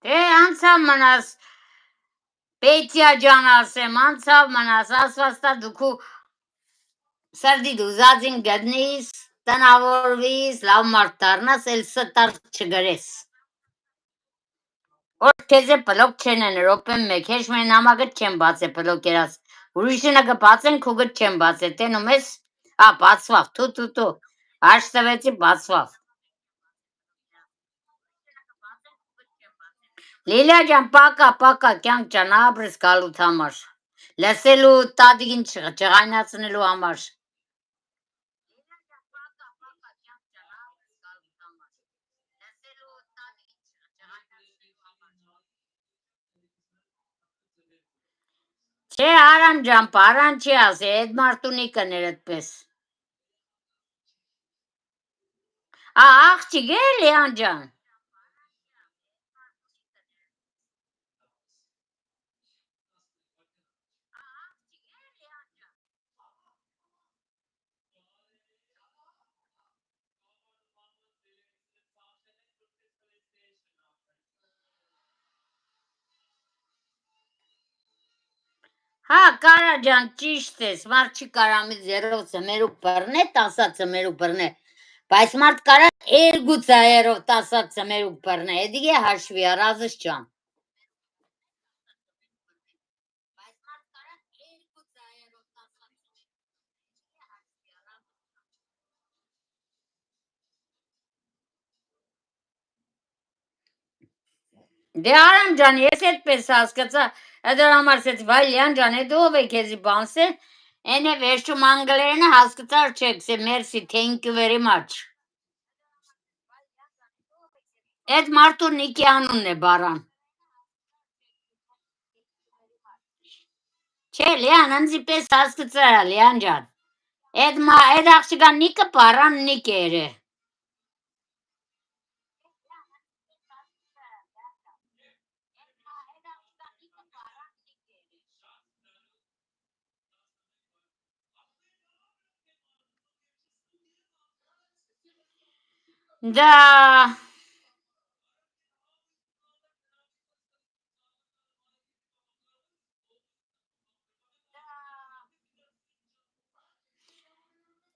Դե անցավ մնաս Պետիա ջան ասեմ, անցավ մնաս, ասվածտա դուքու սրդի դուզածին գտնիս, տնավորվիս, լավ մարդ դառնաս, էլ ստար չգրես։ Որ քեզե բլոկ չենեն, ռոպեն մեկ, հեշ մեն նամագը չեն բացե բլոկերած, ուրիշինը կբացեն, քուգը չեն բացե, տենում ես, բացվավ, թու, հաշտվեցի բացվավ։ Լիլիա ջան, պակա, կյանք ջան, ապրես գալուտ համար, լսելու տատիկին չղայնացնելու համար։ Չէ, Արամ ջան, պարան չի ասի, այդ մարդունի կներ այդպես։ Աղջիկ է Լիան ջան։ Կարա ջան, ճիշտ ես, մարդ չի կարա մի ձեռով ծմերուկ բռնե, տասած ծմերուկ բռնե, բայց մարդ կարա երկու ձայերով տասած ծմերուկ բռնե, էդի է հաշվի, առազս ջան։ Դե Արամ ջան, ես այդպես հասկացա, այդ համար ասեցի, վայ Լիան ջան, այդ ով է քեզի բանսե, այն է վերջում անգլերենը հասկացար չեք, սե մերսի, thank you very much։ Այդ մարդու նիկի անունն է բարան։ Չէ, Լիան, ընձի պես հասկացա, Լիան ջան, այդ աղջիկա նիկը բարան նիկ էր է։ Դա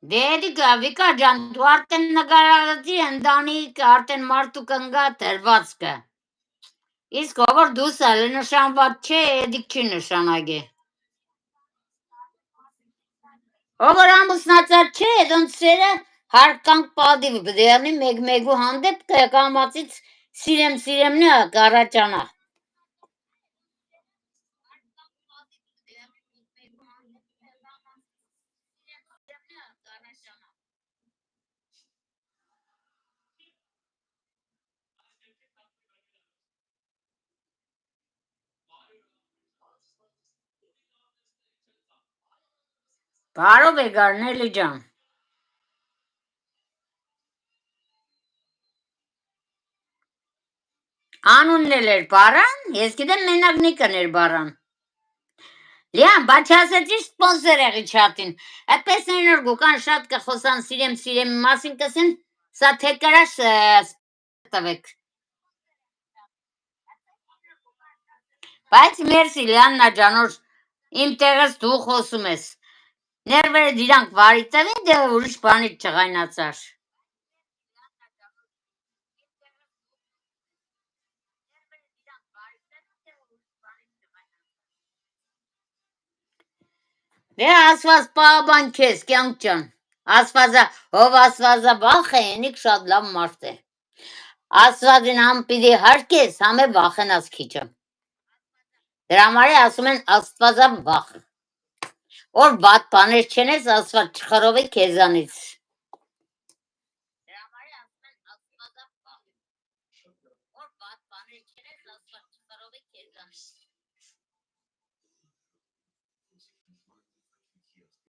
Դե Վիկա ջան, դու արդեն նկարացի ընտանիք, արդեն մարդու կնգա դրվածքը։ Իսկ ով դուս էլ նշանված չէ, էդիկ չի նշանագե։ Ով ամուսնացած չէ, դոնց սերը հարկանք պատիվ բդերնի մեգու հանդեպ կամացից սիրեմնի կարաճանա։ Բարով է գարնելի ջան։ Անունն էլ էր բարան, ես գիտեմ մենակ նիկն էր բարան։ Լիան, բայց ասեցի սպոնսոր եղի չատին, այդպես նոր գուկան շատ կխոսան սիրեմ մասին կսեն, սա թե կրաշ տվեք։ Բայց մերսի Լիաննա ջանոր, իմ տեղս դու խոսում ես, ներվերը դիրանք վարի տվին, դե ուրիշ բանից չղայնացար։ Դե ասված պահաբան քեզ, կյանք ջան, ով ասվածա վախ է, ենիք շատ լավ մարդ է։ Ասվածին համ պիդի հարկես, համ է վախենաս քիչը։ Դրա համար է ասում են աստվածա վախ։ Որ բատ բաներ չեն ես, աստված չխրովի քեզանից։